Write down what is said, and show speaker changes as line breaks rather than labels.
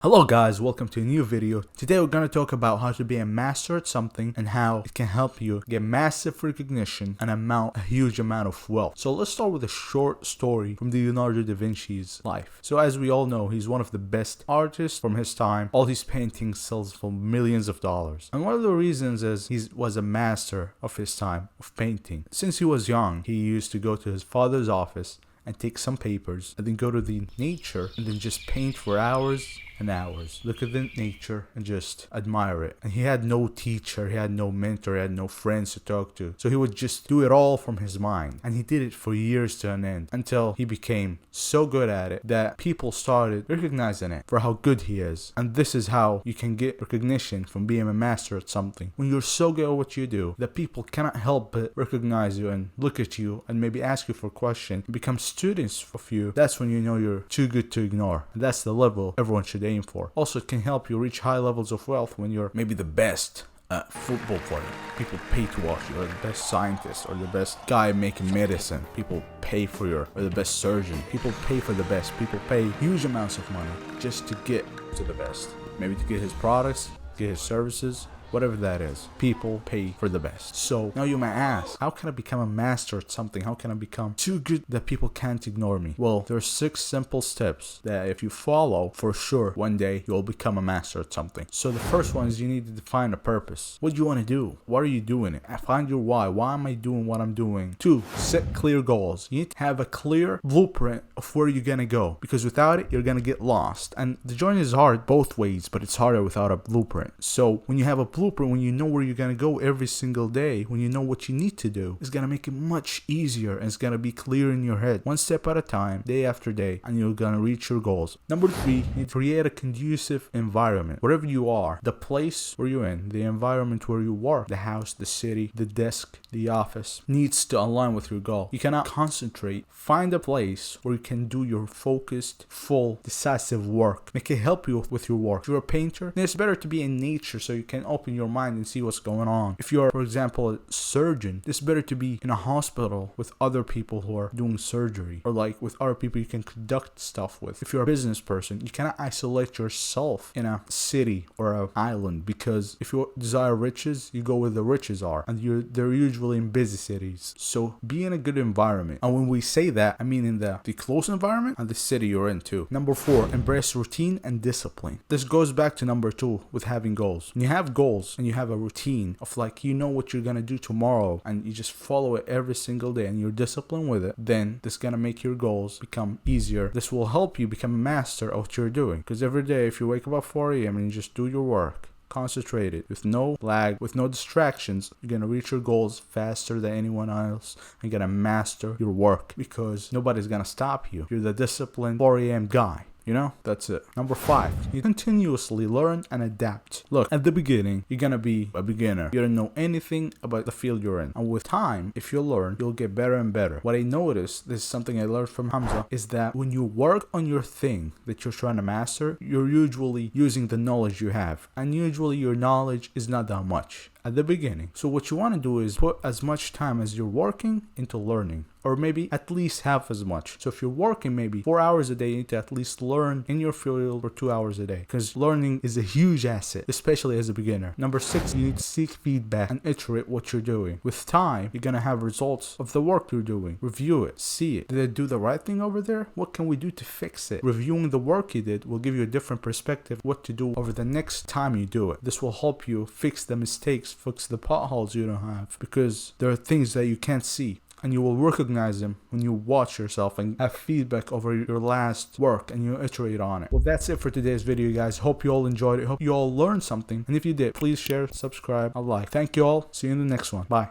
Hello guys, welcome to a new video. Today we're going to talk about how to be a master at something and how it can help you get massive recognition and a huge amount of wealth. So let's start with a short story from Leonardo da Vinci's life. So as we all know, he's one of the best artists from his time. All his paintings sells for millions of dollars. And one of the reasons is he was a master of his time of painting. Since he was young, he used to go to his father's office and take some papers and then go to the nature and then just paint for hours and hours. Look at the nature and just admire it. And he had no teacher, he had no mentor, he had no friends to talk to. So he would just do it all from his mind. And he did it for years to an end until he became so good at it that people started recognizing it for how good he is. And this is how you can get recognition from being a master at something. When you're so good at what you do that people cannot help but recognize you and look at you and maybe ask you for a question and become students of you, that's when you know you're too good to ignore. And that's the level everyone should aim for. Also, it can help you reach high levels of wealth when you're maybe the best football player. People pay to watch you, or the best scientist, or the best guy making medicine. People pay for you, or the best surgeon. People pay for the best. People pay huge amounts of money just to get to the best. Maybe to get his products, get his services. Whatever that is, people pay for the best. So now you might ask, how can I become a master at something? How can I become too good that people can't ignore me? Well, there are 6 simple steps that if you follow, for sure, one day you'll become a master at something. So the first one is you need to define a purpose. What do you want to do? Why are you doing it? Find your why. Why am I doing what I'm doing? 2, set clear goals. You need to have a clear blueprint of where you're gonna go, because without it, you're gonna get lost. And the journey is hard both ways, but it's harder without a blueprint. So when you have a blueprint, when you know where you're going to go every single day, when you know what you need to do, it's going to make it much easier and it's going to be clear in your head, one step at a time, day after day, and you're going to reach your goals. Number 3, you need to create a conducive environment. Wherever you are, the place where you're in, the environment where you work, the house, the city, the desk, the office, needs to align with your goal. You cannot concentrate. Find a place where you can do your focused, full, decisive work. Make it help you with your work. If you're a painter, then it's better to be in nature so you can open your mind and see what's going on. If you're, for example, a surgeon, it's better to be in a hospital with other people who are doing surgery, or like with other people you can conduct stuff with. If you're a business person, you cannot isolate yourself in a city or an island, because if you desire riches, you go where the riches are, and they're usually in busy cities. So be in a good environment. And when we say that, I mean in the close environment and the city you're in too. Number 4, embrace routine and discipline. This goes back to number 2 with having goals. When you have goals and you have a routine of like, you know what you're gonna do tomorrow and you just follow it every single day and you're disciplined with it, then this is gonna make your goals become easier. This will help you become a master of what you're doing, because every day if you wake up at 4 a.m. and you just do your work concentrated, with no lag, with no distractions, you're gonna reach your goals faster than anyone else. You're gonna master your work because nobody's gonna stop you. You're the disciplined 4 a.m. guy. You know, that's it. Number 5, you continuously learn and adapt. Look, at the beginning, you're gonna be a beginner. You don't know anything about the field you're in. And with time, if you learn, you'll get better and better. What I noticed, this is something I learned from Hamza, is that when you work on your thing that you're trying to master, you're usually using the knowledge you have. And usually your knowledge is not that much at the beginning. So what you want to do is put as much time as you're working into learning, or maybe at least half as much. So if you're working maybe 4 hours a day, you need to at least learn in your field for 2 hours a day, because learning is a huge asset, especially as a beginner. Number 6, you need to seek feedback and iterate what you're doing. With time, you're gonna have results of the work you're doing. Review it, see it. Did I do the right thing over there? What can we do to fix it? Reviewing the work you did will give you a different perspective what to do over the next time you do it. This will help you fix the mistakes, fix the potholes you don't have, because there are things that you can't see, and you will recognize them when you watch yourself and have feedback over your last work and you iterate on it. Well, that's it for today's video, guys. Hope you all enjoyed it. Hope you all learned something, and if you did, please share, subscribe, and like. Thank you all. See you in the next one. Bye.